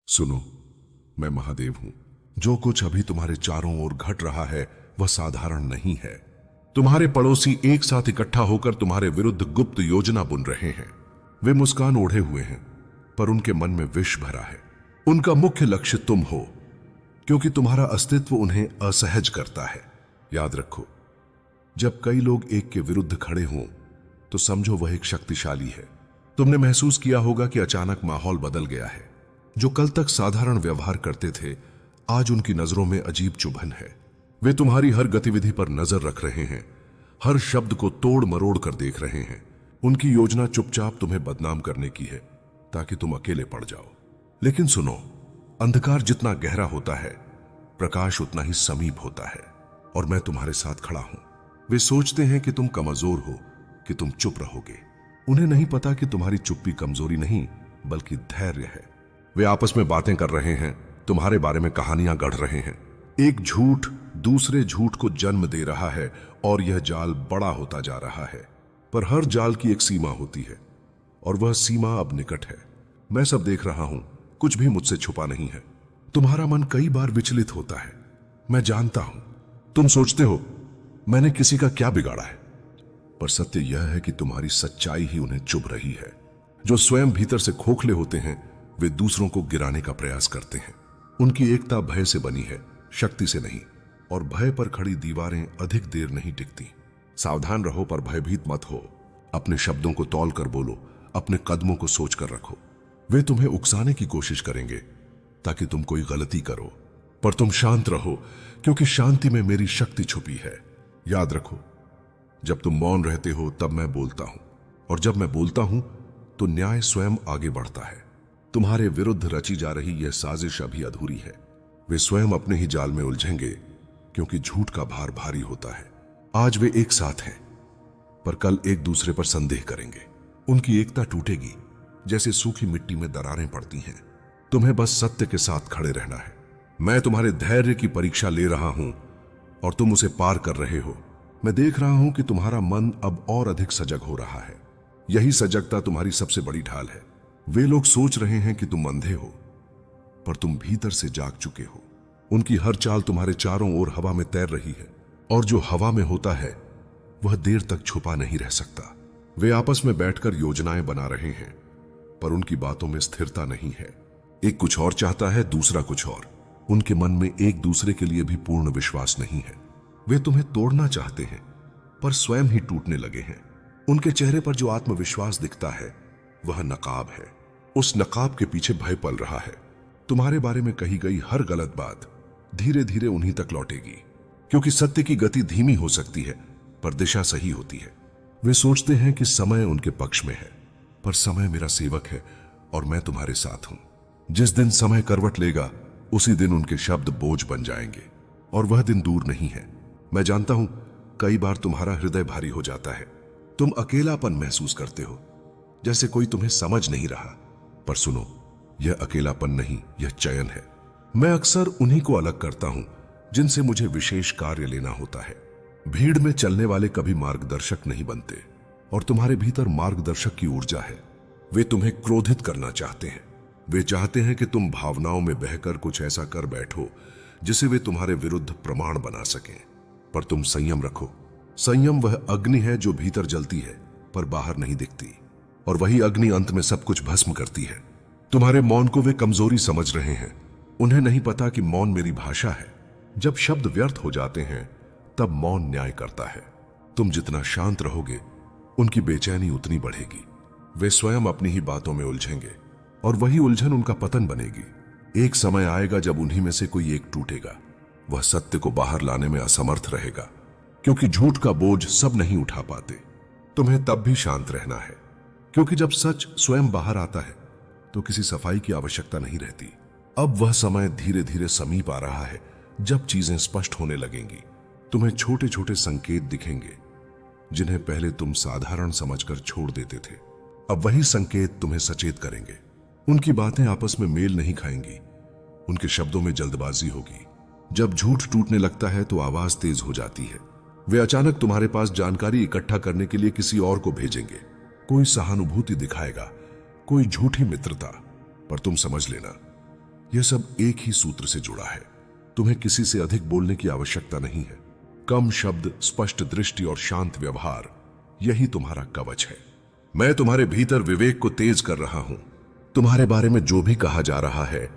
सुनो, मैं महादेव हूं। जो कुछ अभी तुम्हारे चारों ओर घट रहा है वह साधारण नहीं है। तुम्हारे पड़ोसी एक साथ इकट्ठा होकर तुम्हारे विरुद्ध गुप्त योजना बुन रहे हैं। वे मुस्कान ओढ़े हुए हैं, पर उनके मन में विष भरा है। उनका मुख्य लक्ष्य तुम हो, क्योंकि तुम्हारा अस्तित्व उन्हें असहज करता है। याद रखो, जब कई लोग एक के विरुद्ध खड़े हों तो समझो वह एक शक्तिशाली है। तुमने महसूस किया होगा कि अचानक माहौल बदल गया है। जो कल तक साधारण व्यवहार करते थे, आज उनकी नजरों में अजीब चुभन है। वे तुम्हारी हर गतिविधि पर नजर रख रहे हैं, हर शब्द को तोड़ मरोड़ कर देख रहे हैं। उनकी योजना चुपचाप तुम्हें बदनाम करने की है, ताकि तुम अकेले पड़ जाओ। लेकिन सुनो, अंधकार जितना गहरा होता है, प्रकाश उतना ही समीप होता है, और मैं तुम्हारे साथ खड़ा हूं। वे सोचते हैं कि तुम कमजोर हो, कि तुम चुप रहोगे। उन्हें नहीं पता कि तुम्हारी चुप्पी कमजोरी नहीं, बल्कि धैर्य है। वे आपस में बातें कर रहे हैं, तुम्हारे बारे में कहानियां गढ़ रहे हैं। एक झूठ दूसरे झूठ को जन्म दे रहा है, और यह जाल बड़ा होता जा रहा है। पर हर जाल की एक सीमा होती है, और वह सीमा अब निकट है। मैं सब देख रहा हूं, कुछ भी मुझसे छुपा नहीं है। तुम्हारा मन कई बार विचलित होता है, मैं जानता हूं। तुम सोचते हो मैंने किसी का क्या बिगाड़ा है, पर सत्य यह है कि तुम्हारी सच्चाई ही उन्हें चुभ रही है। जो स्वयं भीतर से खोखले होते हैं, वे दूसरों को गिराने का प्रयास करते हैं। उनकी एकता भय से बनी है, शक्ति से नहीं, और भय पर खड़ी दीवारें अधिक देर नहीं टिकती। सावधान रहो, पर भयभीत मत हो। अपने शब्दों को तौल कर बोलो, अपने कदमों को सोच कर रखो। वे तुम्हें उकसाने की कोशिश करेंगे ताकि तुम कोई गलती करो, पर तुम शांत रहो, क्योंकि शांति में मेरी शक्ति छुपी है। याद रखो, जब तुम मौन रहते हो तब मैं बोलता हूं, और जब मैं बोलता हूं तो न्याय स्वयं आगे बढ़ता है। तुम्हारे विरुद्ध रची जा रही यह साजिश अभी अधूरी है। वे स्वयं अपने ही जाल में उलझेंगे, क्योंकि झूठ का भार भारी होता है। आज वे एक साथ हैं, पर कल एक दूसरे पर संदेह करेंगे। उनकी एकता टूटेगी, जैसे सूखी मिट्टी में दरारें पड़ती हैं। तुम्हें बस सत्य के साथ खड़े रहना है। मैं तुम्हारे धैर्य की परीक्षा ले रहा हूं, और तुम उसे पार कर रहे हो। मैं देख रहा हूं कि तुम्हारा मन अब और अधिक सजग हो रहा है। यही सजगता तुम्हारी सबसे बड़ी ढाल है। वे लोग सोच रहे हैं कि तुम अंधे हो, पर तुम भीतर से जाग चुके हो। उनकी हर चाल तुम्हारे चारों ओर हवा में तैर रही है, और जो हवा में होता है वह देर तक छुपा नहीं रह सकता। वे आपस में बैठकर योजनाएं बना रहे हैं, पर उनकी बातों में स्थिरता नहीं है। एक कुछ और चाहता है, दूसरा कुछ और। उनके मन में एक दूसरे के लिए भी पूर्ण विश्वास नहीं है। वे तुम्हें तोड़ना चाहते हैं, पर स्वयं ही टूटने लगे हैं। उनके चेहरे पर जो आत्मविश्वास दिखता है वह नकाब है। उस नकाब के पीछे भय पल रहा है। तुम्हारे बारे में कही गई हर गलत बात धीरे धीरे उन्हीं तक लौटेगी, क्योंकि सत्य की गति धीमी हो सकती है, पर दिशा सही होती है। वे सोचते हैं कि समय उनके पक्ष में है, पर समय मेरा सेवक है, और मैं तुम्हारे साथ हूं। जिस दिन समय करवट लेगा, उसी दिन उनके शब्द बोझ बन जाएंगे, और वह दिन दूर नहीं है। मैं जानता हूं, कई बार तुम्हारा हृदय भारी हो जाता है। तुम अकेलापन महसूस करते हो, जैसे कोई तुम्हें समझ नहीं रहा। पर सुनो, यह अकेलापन नहीं, यह चयन है। मैं अक्सर उन्हीं को अलग करता हूं जिनसे मुझे विशेष कार्य लेना होता है। भीड़ में चलने वाले कभी मार्गदर्शक नहीं बनते, और तुम्हारे भीतर मार्गदर्शक की ऊर्जा है। वे तुम्हें क्रोधित करना चाहते हैं। वे चाहते हैं कि तुम भावनाओं में बहकर कुछ ऐसा कर बैठो जिसे वे तुम्हारे विरुद्ध प्रमाण बना सकें। पर तुम संयम रखो। संयम वह अग्नि है जो भीतर जलती है, पर बाहर नहीं दिखती, और वही अग्नि अंत में सब कुछ भस्म करती है। तुम्हारे मौन को वे कमजोरी समझ रहे हैं। उन्हें नहीं पता कि मौन मेरी भाषा है। जब शब्द व्यर्थ हो जाते हैं, तब मौन न्याय करता है। तुम जितना शांत रहोगे, उनकी बेचैनी उतनी बढ़ेगी। वे स्वयं अपनी ही बातों में उलझेंगे, और वही उलझन उनका पतन बनेगी। एक समय आएगा जब उन्हीं में से कोई एक टूटेगा। वह सत्य को बाहर लाने में असमर्थ रहेगा, क्योंकि झूठ का बोझ सब नहीं उठा पाते। तुम्हें तब भी शांत रहना है, क्योंकि जब सच स्वयं बाहर आता है तो किसी सफाई की आवश्यकता नहीं रहती। अब वह समय धीरे धीरे समीप आ रहा है जब चीजें स्पष्ट होने लगेंगी। तुम्हें छोटे छोटे संकेत दिखेंगे, जिन्हें पहले तुम साधारण समझकर छोड़ देते थे। अब वही संकेत तुम्हें सचेत करेंगे। उनकी बातें आपस में मेल नहीं खाएंगी, उनके शब्दों में जल्दबाजी होगी। जब झूठ टूटने लगता है तो आवाज तेज हो जाती है। वे अचानक तुम्हारे पास जानकारी इकट्ठा करने के लिए किसी और को भेजेंगे। कोई सहानुभूति दिखाएगा, कोई झूठी मित्रता। पर तुम समझ लेना, यह सब एक ही सूत्र से जुड़ा है। तुम्हें किसी से अधिक बोलने की आवश्यकता नहीं है। कम शब्द, स्पष्ट दृष्टि और शांत व्यवहार, यही तुम्हारा कवच है। मैं तुम्हारे भीतर विवेक को तेज कर रहा हूं। तुम्हारे बारे में जो भी कहा जा रहा है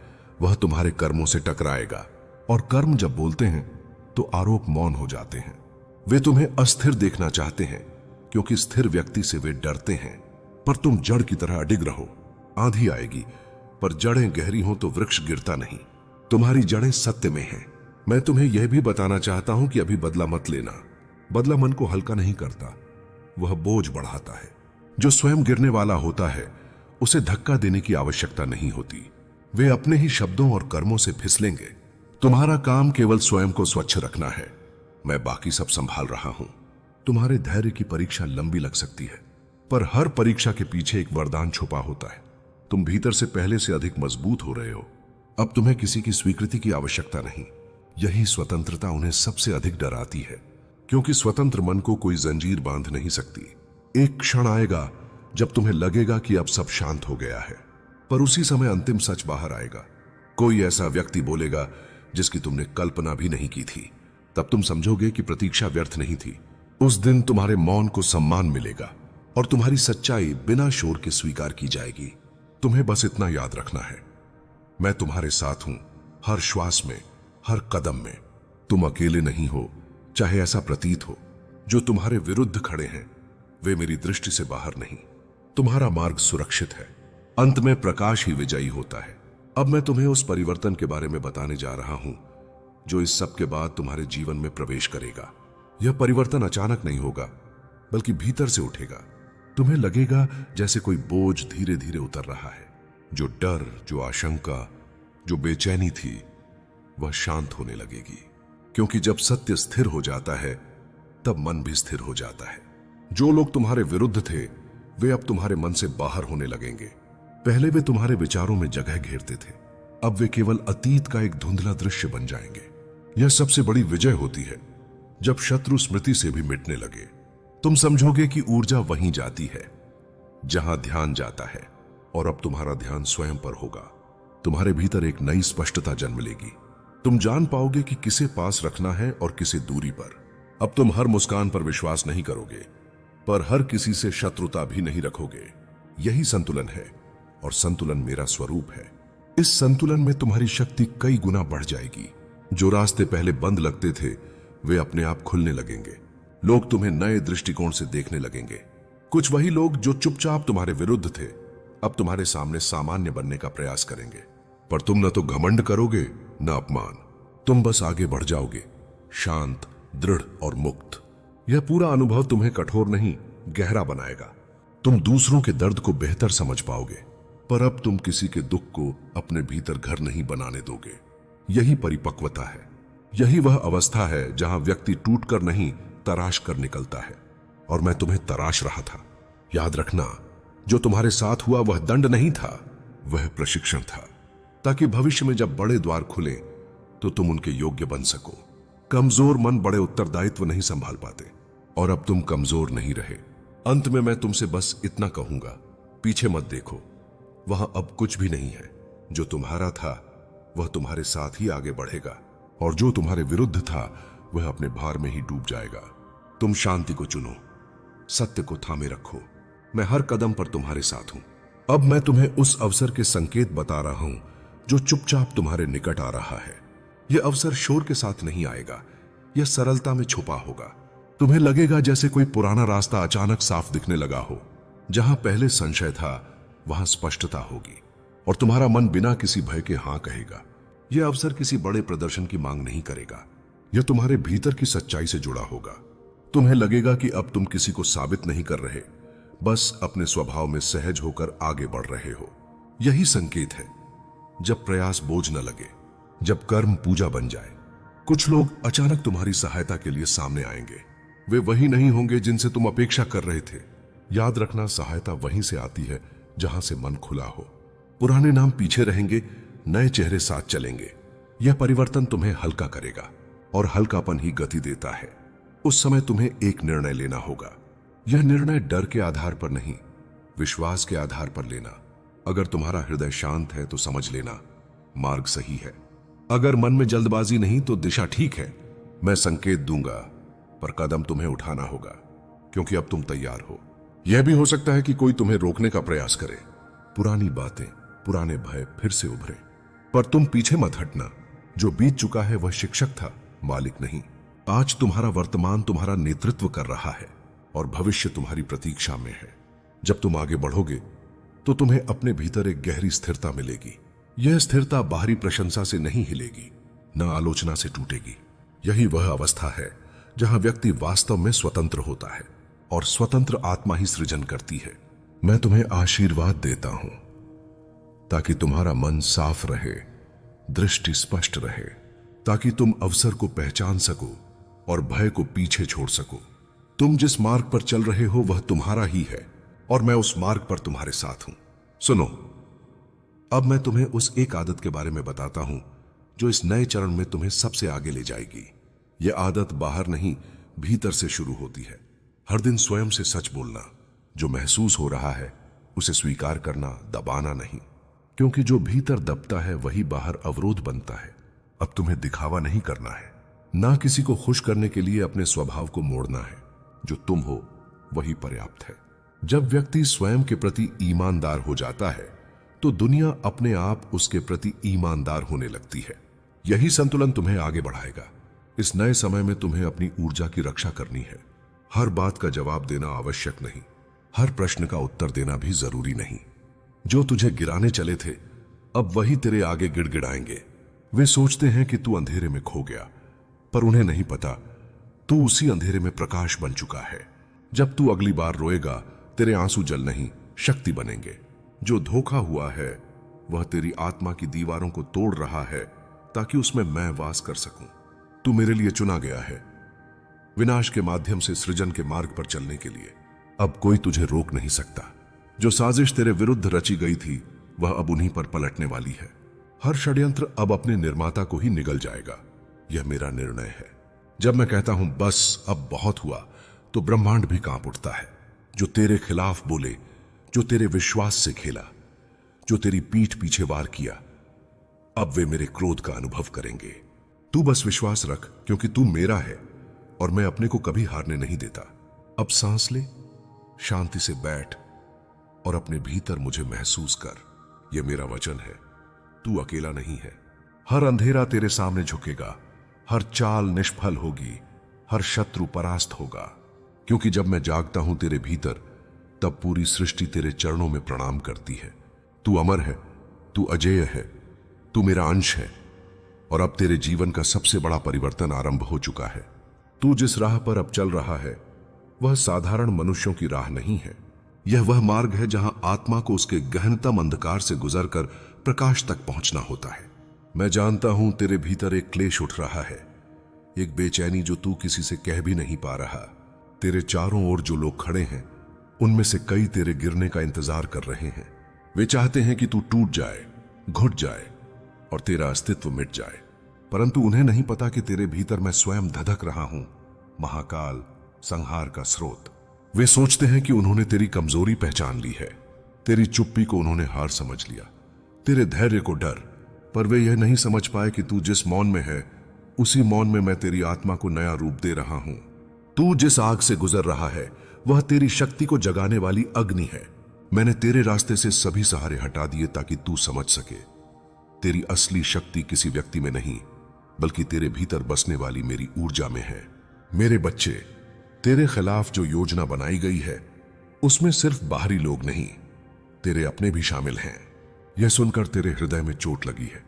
वह तुम्हारे कर्मों से टकराएगा, और कर्म जब बोलते हैं तो आरोप मौन हो जाते हैं। वे तुम्हें अस्थिर देखना चाहते हैं, क्योंकि स्थिर व्यक्ति से वे डरते हैं। पर तुम जड़ की तरह अडिग रहो। आंधी आएगी, पर जड़ें गहरी हों तो वृक्ष गिरता नहीं। तुम्हारी जड़ें सत्य में हैं। मैं तुम्हें यह भी बताना चाहता हूं कि अभी बदला मत लेना। बदला मन को हल्का नहीं करता, वह बोझ बढ़ाता है। जो स्वयं गिरने वाला होता है उसे धक्का देने की आवश्यकता नहीं होती। वे अपने ही शब्दों और कर्मों से फिसलेंगे। तुम्हारा काम केवल स्वयं को स्वच्छ रखना है। मैं बाकी सब संभाल रहा हूं। तुम्हारे धैर्य की परीक्षा लंबी लग सकती है, पर हर परीक्षा के पीछे एक वरदान छुपा होता है। तुम भीतर से पहले से अधिक मजबूत हो रहे हो। अब तुम्हें किसी की स्वीकृति की आवश्यकता नहीं। यही स्वतंत्रता उन्हें सबसे अधिक डराती है, क्योंकि स्वतंत्र मन को कोई जंजीर बांध नहीं सकती। एक क्षण आएगा जब तुम्हें लगेगा कि अब सब शांत हो गया है, पर उसी समय अंतिम सच बाहर आएगा। कोई ऐसा व्यक्ति बोलेगा जिसकी तुमने कल्पना भी नहीं की थी। तब तुम समझोगे कि प्रतीक्षा व्यर्थ नहीं थी। उस दिन तुम्हारे मौन को सम्मान मिलेगा और तुम्हारी सच्चाई बिना शोर के स्वीकार की जाएगी। तुम्हें बस इतना याद रखना है, मैं तुम्हारे साथ हूं, हर श्वास में, हर कदम में। तुम अकेले नहीं हो, चाहे ऐसा प्रतीत हो। जो तुम्हारे विरुद्ध खड़े हैं वे मेरी दृष्टि से बाहर नहीं। तुम्हारा मार्ग सुरक्षित है। अंत में प्रकाश ही विजयी होता है। अब मैं तुम्हें उस परिवर्तन के बारे में बताने जा रहा हूं जो इस सब के बाद तुम्हारे जीवन में प्रवेश करेगा। यह परिवर्तन अचानक नहीं होगा, बल्कि भीतर से उठेगा। तुम्हें लगेगा जैसे कोई बोझ धीरे धीरे उतर रहा है। जो डर, जो आशंका, जो बेचैनी थी, वह शांत होने लगेगी। क्योंकि जब सत्य स्थिर हो जाता है तब मन भी स्थिर हो जाता है। जो लोग तुम्हारे विरुद्ध थे वे अब तुम्हारे मन से बाहर होने लगेंगे। पहले वे तुम्हारे विचारों में जगह घेरते थे, अब वे केवल अतीत का एक धुंधला दृश्य बन जाएंगे। यह सबसे बड़ी विजय होती है जब शत्रु स्मृति से भी मिटने लगे। तुम समझोगे कि ऊर्जा वहीं जाती है जहां ध्यान जाता है, और अब तुम्हारा ध्यान स्वयं पर होगा। तुम्हारे भीतर एक नई स्पष्टता जन्म लेगी। तुम जान पाओगे कि किसे पास रखना है और किसे दूरी पर। अब तुम हर मुस्कान पर विश्वास नहीं करोगे, पर हर किसी से शत्रुता भी नहीं रखोगे। यही संतुलन है, और संतुलन मेरा स्वरूप है। इस संतुलन में तुम्हारी शक्ति कई गुना बढ़ जाएगी। जो रास्ते पहले बंद लगते थे वे अपने आप खुलने लगेंगे। लोग तुम्हें नए दृष्टिकोण से देखने लगेंगे। कुछ वही लोग जो चुपचाप तुम्हारे विरुद्ध थे अब तुम्हारे सामने सामान्य बनने का प्रयास करेंगे। पर तुम न तो घमंड करोगे न अपमान। तुम बस आगे बढ़ जाओगे, शांत, दृढ़ और मुक्त। यह पूरा अनुभव तुम्हें कठोर नहीं, गहरा बनाएगा। तुम दूसरों के दर्द को बेहतर समझ पाओगे, पर अब तुम किसी के दुख को अपने भीतर घर नहीं बनाने दोगे। यही परिपक्वता है। यही वह अवस्था है जहां व्यक्ति टूटकर नहीं, तराश कर निकलता है। और मैं तुम्हें तराश रहा था। याद रखना, जो तुम्हारे साथ हुआ वह दंड नहीं था, वह प्रशिक्षण था, ताकि भविष्य में जब बड़े द्वार खुले तो तुम उनके योग्य बन सको। कमजोर मन बड़े उत्तरदायित्व नहीं संभाल पाते, और अब तुम कमजोर नहीं रहे। अंत में मैं तुमसे बस इतना कहूंगा, पीछे मत देखो। वहां अब कुछ भी नहीं है। जो तुम्हारा था वह तुम्हारे साथ ही आगे बढ़ेगा, और जो तुम्हारे विरुद्ध था वह अपने भार में ही डूब जाएगा। तुम शांति को चुनो, सत्य को थामे रखो। मैं हर कदम पर तुम्हारे साथ हूं। अब मैं तुम्हें उस अवसर के संकेत बता रहा हूं जो चुपचाप तुम्हारे निकट आ रहा है। यह अवसर शोर के साथ नहीं आएगा, यह सरलता में छुपा होगा। तुम्हें लगेगा जैसे कोई पुराना रास्ता अचानक साफ दिखने लगा हो। जहां पहले संशय था वहां स्पष्टता होगी, और तुम्हारा मन बिना किसी भय के हां कहेगा। यह अवसर किसी बड़े प्रदर्शन की मांग नहीं करेगा, यह तुम्हारे भीतर की सच्चाई से जुड़ा होगा। तुम्हें लगेगा कि अब तुम किसी को साबित नहीं कर रहे, बस अपने स्वभाव में सहज होकर आगे बढ़ रहे हो। यही संकेत है जब प्रयास बोझ न लगे, जब कर्म पूजा बन जाए। कुछ लोग अचानक तुम्हारी सहायता के लिए सामने आएंगे। वे वही नहीं होंगे जिनसे तुम अपेक्षा कर रहे थे। याद रखना, सहायता वहीं से आती है जहां से मन खुला हो। पुराने नाम पीछे रहेंगे, नए चेहरे साथ चलेंगे। यह परिवर्तन तुम्हें हल्का करेगा, और हल्कापन ही गति देता है। उस समय तुम्हें एक निर्णय लेना होगा। यह निर्णय डर के आधार पर नहीं, विश्वास के आधार पर लेना। अगर तुम्हारा हृदय शांत है तो समझ लेना, मार्ग सही है। अगर मन में जल्दबाजी नहीं तो दिशा ठीक है। मैं संकेत दूंगा, पर कदम तुम्हें उठाना होगा, क्योंकि अब तुम तैयार हो। यह भी हो सकता है कि कोई तुम्हें रोकने का प्रयास करे। पुरानी बातें, पुराने भय फिर से उभरे, पर तुम पीछे मत हटना। जो बीत चुका है वह शिक्षक था, मालिक नहीं। आज तुम्हारा वर्तमान तुम्हारा नेतृत्व कर रहा है और भविष्य तुम्हारी प्रतीक्षा में है। जब तुम आगे बढ़ोगे तो तुम्हें अपने भीतर एक गहरी स्थिरता मिलेगी। यह स्थिरता बाहरी प्रशंसा से नहीं हिलेगी, न आलोचना से टूटेगी। यही वह अवस्था है जहां व्यक्ति वास्तव में स्वतंत्र होता है, और स्वतंत्र आत्मा ही सृजन करती है। मैं तुम्हें आशीर्वाद देता हूं ताकि तुम्हारा मन साफ रहे, दृष्टि स्पष्ट रहे, ताकि तुम अवसर को पहचान सको और भय को पीछे छोड़ सको। तुम जिस मार्ग पर चल रहे हो वह तुम्हारा ही है, और मैं उस मार्ग पर तुम्हारे साथ हूं। सुनो, अब मैं तुम्हें उस एक आदत के बारे में बताता हूं जो इस नए चरण में तुम्हें सबसे आगे ले जाएगी। यह आदत बाहर नहीं, भीतर से शुरू होती है। हर दिन स्वयं से सच बोलना। जो महसूस हो रहा है उसे स्वीकार करना, दबाना नहीं, क्योंकि जो भीतर दबता है वही बाहर अवरोध बनता है। अब तुम्हें दिखावा नहीं करना है, ना किसी को खुश करने के लिए अपने स्वभाव को मोड़ना है। जो तुम हो वही पर्याप्त है। जब व्यक्ति स्वयं के प्रति ईमानदार हो जाता है तो दुनिया अपने आप उसके प्रति ईमानदार होने लगती है। यही संतुलन तुम्हें आगे बढ़ाएगा। इस नए समय में तुम्हें अपनी ऊर्जा की रक्षा करनी है। हर बात का जवाब देना आवश्यक नहीं, हर प्रश्न का उत्तर देना भी जरूरी नहीं। जो तुझे गिराने चले थे अब वही तेरे आगे गिड़गिड़ाएंगे। वे सोचते हैं कि तू अंधेरे में खो गया, पर उन्हें नहीं पता तू उसी अंधेरे में प्रकाश बन चुका है। जब तू अगली बार रोएगा तेरे आंसू जल नहीं, शक्ति बनेंगे। जो धोखा हुआ है वह तेरी आत्मा की दीवारों को तोड़ रहा है ताकि उसमें मैं वास कर सकूं। तू मेरे लिए चुना गया है, विनाश के माध्यम से सृजन के मार्ग पर चलने के लिए। अब कोई तुझे रोक नहीं सकता। जो साजिश तेरे विरुद्ध रची गई थी वह अब उन्हीं पर पलटने वाली है। हर षड्यंत्र अब अपने निर्माता को ही निगल जाएगा। यह मेरा निर्णय है। जब मैं कहता हूं बस अब बहुत हुआ, तो ब्रह्मांड भी कांप उठता है। जो तेरे खिलाफ बोले, जो तेरे विश्वास से खेला, जो तेरी पीठ पीछे वार किया, अब वे मेरे क्रोध का अनुभव करेंगे। तू बस विश्वास रख, क्योंकि तू मेरा है और मैं अपने को कभी हारने नहीं देता। अब सांस ले, शांति से बैठ और अपने भीतर मुझे महसूस कर। यह मेरा वचन है, तू अकेला नहीं है। हर अंधेरा तेरे सामने झुकेगा, हर चाल निष्फल होगी, हर शत्रु परास्त होगा। क्योंकि जब मैं जागता हूं तेरे भीतर, तब पूरी सृष्टि तेरे चरणों में प्रणाम करती है। तू अमर है, तू अजेय है, तू मेरा अंश है, और अब तेरे जीवन का सबसे बड़ा परिवर्तन आरंभ हो चुका है। तू जिस राह पर अब चल रहा है वह साधारण मनुष्यों की राह नहीं है। यह वह मार्ग है जहां आत्मा को उसके गहनतम अंधकार से गुजरकर प्रकाश तक पहुंचना होता है। मैं जानता हूं तेरे भीतर एक क्लेश उठ रहा है, एक बेचैनी जो तू किसी से कह भी नहीं पा रहा। तेरे चारों ओर जो लोग खड़े हैं उनमें से कई तेरे गिरने का इंतजार कर रहे हैं। वे चाहते हैं कि तू टूट जाए, घुट जाए और तेरा अस्तित्व मिट जाए, परंतु उन्हें नहीं पता कि तेरे भीतर मैं स्वयं धधक रहा हूं, महाकाल, संहार का स्रोत। वे सोचते हैं कि उन्होंने तेरी कमजोरी पहचान ली है, तेरी चुप्पी को उन्होंने हार समझ लिया, तेरे धैर्य को डर, पर वे यह नहीं समझ पाए कि तू जिस मौन में है उसी मौन में मैं तेरी आत्मा को नया रूप दे रहा हूं। तू जिस आग से गुजर रहा है वह तेरी शक्ति को जगाने वाली अग्नि है। मैंने तेरे रास्ते से सभी सहारे हटा दिए ताकि तू समझ सके तेरी असली शक्ति किसी व्यक्ति में नहीं, बल्कि तेरे भीतर बसने वाली मेरी ऊर्जा में है। मेरे बच्चे, तेरे खिलाफ जो योजना बनाई गई है उसमें सिर्फ बाहरी लोग नहीं, तेरे अपने भी शामिल हैं। यह सुनकर तेरे हृदय में चोट लगी है,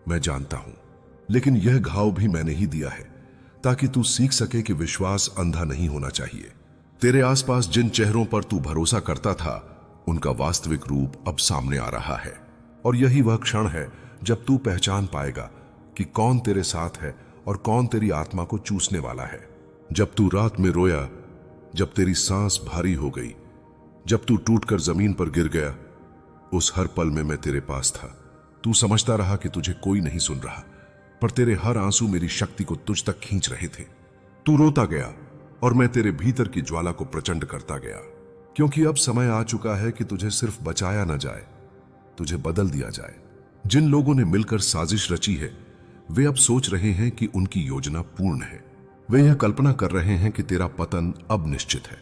मैं जानता हूं, लेकिन यह घाव भी मैंने ही दिया है ताकि तू सीख सके कि विश्वास अंधा नहीं होना चाहिए। तेरे आसपास जिन चेहरों पर तू भरोसा करता था उनका वास्तविक रूप अब सामने आ रहा है, और यही वह क्षण है जब तू पहचान पाएगा कि कौन तेरे साथ है और कौन तेरी आत्मा को चूसने वाला है। जब तू रात में रोया, जब तेरी सांस भारी हो गई, जब तू टूटकर जमीन पर गिर गया, उस हर पल में मैं तेरे पास था। तू समझता रहा कि तुझे कोई नहीं सुन रहा, पर तेरे हर आंसू मेरी शक्ति को तुझ तक खींच रहे थे। तू रोता गया और मैं तेरे भीतर की ज्वाला को प्रचंड करता गया, क्योंकि अब समय आ चुका है कि तुझे सिर्फ बचाया न जाए, तुझे बदल दिया जाए। जिन लोगों ने मिलकर साजिश रची है वे अब सोच रहे हैं कि उनकी योजना पूर्ण है। वे यह कल्पना कर रहे हैं कि तेरा पतन अब निश्चित है,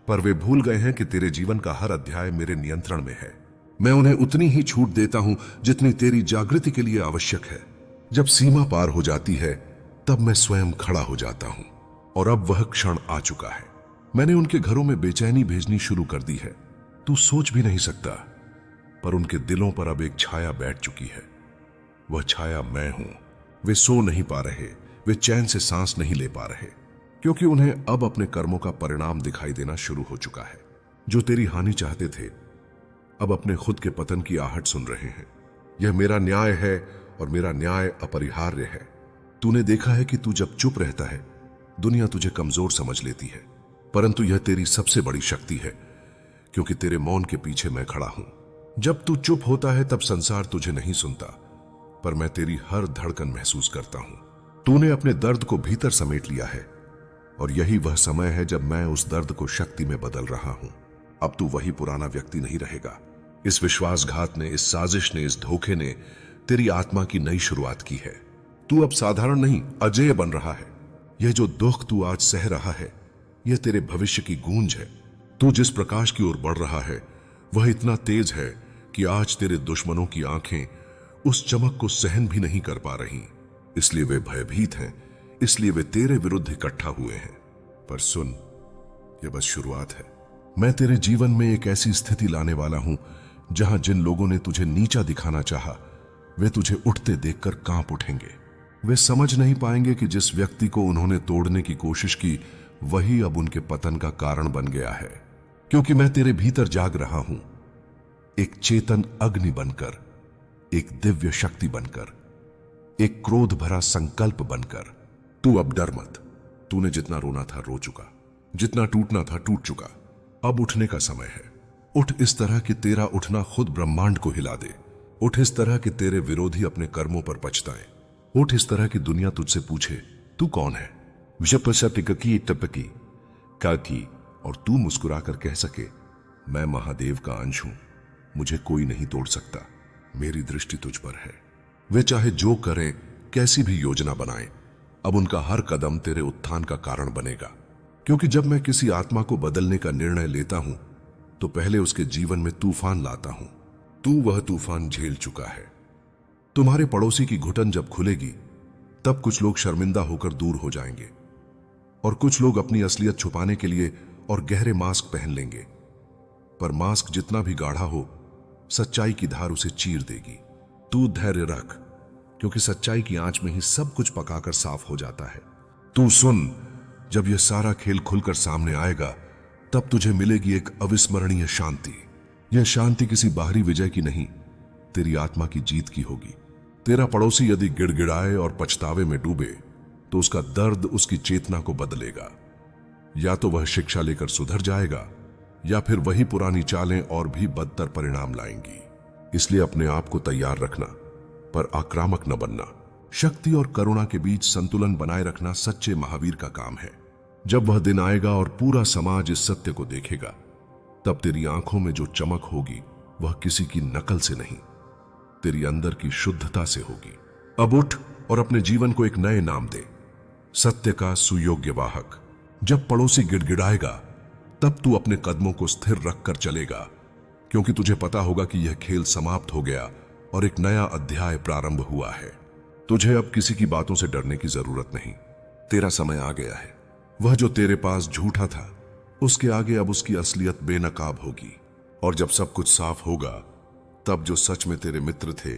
पर वे भूल गए हैं कि तेरे जीवन का हर अध्याय मेरे नियंत्रण में है। मैं उन्हें उतनी ही छूट देता हूं जितनी तेरी जागृति के लिए आवश्यक है। जब सीमा पार हो जाती है तब मैं स्वयं खड़ा हो जाता हूं, और अब वह क्षण आ चुका है। मैंने उनके घरों में बेचैनी भेजनी शुरू कर दी है। तू सोच भी नहीं सकता, पर उनके दिलों पर अब एक छाया बैठ चुकी है। वह छाया मैं हूं। वे सो नहीं पा रहे, वे चैन से सांस नहीं ले पा रहे, क्योंकि उन्हें अब अपने कर्मों का परिणाम दिखाई देना शुरू हो चुका है। जो तेरी हानि चाहते थे अब अपने खुद के पतन की आहट सुन रहे हैं। यह मेरा न्याय है और मेरा न्याय अपरिहार्य है। तूने देखा है कि तू जब चुप रहता है दुनिया तुझे कमजोर समझ लेती है, परंतु यह तेरी सबसे बड़ी शक्ति है, क्योंकि तेरे मौन के पीछे मैं खड़ा हूं। जब तू चुप होता है तब संसार तुझे नहीं सुनता, पर मैं तेरी हर धड़कन महसूस करता हूं। तूने अपने दर्द को भीतर समेट लिया है, और यही वह समय है जब मैं उस दर्द को शक्ति में बदल रहा हूं। अब तू वही पुराना व्यक्ति नहीं रहेगा। इस विश्वासघात ने, इस साजिश ने, इस धोखे ने तेरी आत्मा की नई शुरुआत की है। तू अब साधारण नहीं, अजेय बन रहा है। यह जो दुख तू आज सह रहा है यह तेरे भविष्य की गूंज है। तू जिस प्रकाश की ओर बढ़ रहा है वह इतना तेज है कि आज तेरे दुश्मनों की आंखें उस चमक को सहन भी नहीं कर पा रही। इसलिए वे भयभीत हैं, इसलिए वे तेरे विरुद्ध इकट्ठा हुए हैं। पर सुन, यह बस शुरुआत है। मैं तेरे जीवन में एक ऐसी स्थिति लाने वाला हूं जहां जिन लोगों ने तुझे नीचा दिखाना चाहा वे तुझे उठते देखकर कांप उठेंगे। वे समझ नहीं पाएंगे कि जिस व्यक्ति को उन्होंने तोड़ने की कोशिश की वही अब उनके पतन का कारण बन गया है। क्योंकि मैं तेरे भीतर जाग रहा हूं, एक चेतन अग्नि बनकर, एक दिव्य शक्ति बनकर, एक क्रोध भरा संकल्प बनकर। तू अब डर मत। तूने जितना रोना था रो चुका, जितना टूटना था टूट चुका। अब उठने का समय है। उठ इस तरह कि तेरा उठना खुद ब्रह्मांड को हिला दे। उठ इस तरह कि तेरे विरोधी अपने कर्मों पर पछताएं। उठ इस तरह कि दुनिया तुझसे पूछे तू कौन है। विषपकी टपकी काकी, और तू मुस्कुराकर कह सके मैं महादेव का अंश हूं, मुझे कोई नहीं तोड़ सकता, मेरी दृष्टि तुझ पर है। वे चाहे जो करें, कैसी भी योजना बनाएं, अब उनका हर कदम तेरे उत्थान का कारण बनेगा। क्योंकि जब मैं किसी आत्मा को बदलने का निर्णय लेता हूं तो पहले उसके जीवन में तूफान लाता हूं। तू वह तूफान झेल चुका है। तुम्हारे पड़ोसी की घुटन जब खुलेगी तब कुछ लोग शर्मिंदा होकर दूर हो जाएंगे, और कुछ लोग अपनी असलियत छुपाने के लिए और गहरे मास्क पहन लेंगे। पर मास्क जितना भी गाढ़ा हो, सच्चाई की धार उसे चीर देगी। तू धैर्य रख, क्योंकि सच्चाई की आंच में ही सब कुछ पकाकर साफ हो जाता है। तू सुन, जब यह सारा खेल खुलकर सामने आएगा तब तुझे मिलेगी एक अविस्मरणीय शांति। यह शांति किसी बाहरी विजय की नहीं, तेरी आत्मा की जीत की होगी। तेरा पड़ोसी यदि गिड़गिड़ाए और पछतावे में डूबे तो उसका दर्द उसकी चेतना को बदलेगा। या तो वह शिक्षा लेकर सुधर जाएगा, या फिर वही पुरानी चालें और भी बदतर परिणाम लाएंगी। इसलिए अपने आप को तैयार रखना, पर आक्रामक न बनना। शक्ति और करुणा के बीच संतुलन बनाए रखना सच्चे महावीर का काम है। जब वह दिन आएगा और पूरा समाज इस सत्य को देखेगा, तब तेरी आंखों में जो चमक होगी वह किसी की नकल से नहीं, तेरी अंदर की शुद्धता से होगी। अब उठ और अपने जीवन को एक नए नाम दे, सत्य का सुयोग्य वाहक। जब पड़ोसी गिड़गिड़ाएगा तब तू अपने कदमों को स्थिर रखकर चलेगा, क्योंकि तुझे पता होगा कि यह खेल समाप्त हो गया और एक नया अध्याय प्रारंभ हुआ है। तुझे अब किसी की बातों से डरने की जरूरत नहीं। तेरा समय आ गया है। वह जो तेरे पास झूठा था उसके आगे अब उसकी असलियत बेनकाब होगी, और जब सब कुछ साफ होगा तब जो सच में तेरे मित्र थे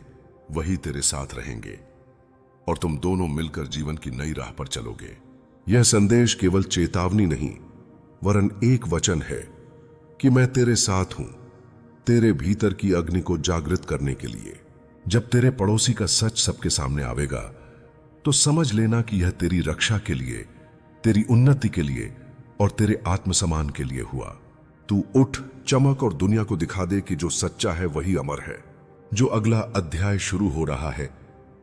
वही तेरे साथ रहेंगे, और तुम दोनों मिलकर जीवन की नई राह पर चलोगे। यह संदेश केवल चेतावनी नहीं, वरन एक वचन है कि मैं तेरे साथ हूं, तेरे भीतर की अग्नि को जागृत करने के लिए। जब तेरे पड़ोसी का सच सबके सामने आवेगा तो समझ लेना कि यह तेरी रक्षा के लिए, तेरी उन्नति के लिए और तेरे आत्मसम्मान के लिए हुआ। तू उठ, चमक और दुनिया को दिखा दे कि जो सच्चा है वही अमर है। जो अगला अध्याय शुरू हो रहा है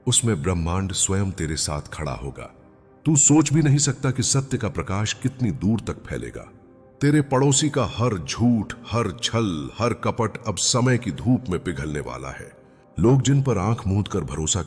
उसमें ब्रह्मांड स्वयं तेरे साथ खड़ा होगा। तू सोच भी नहीं सकता कि सत्य का प्रकाश कितनी दूर तक फैलेगा। तेरे पड़ोसी का हर झूठ, हर छल, हर कपट अब समय की धूप में पिघलने वाला है। लोग जिन पर आंख मूंद कर भरोसा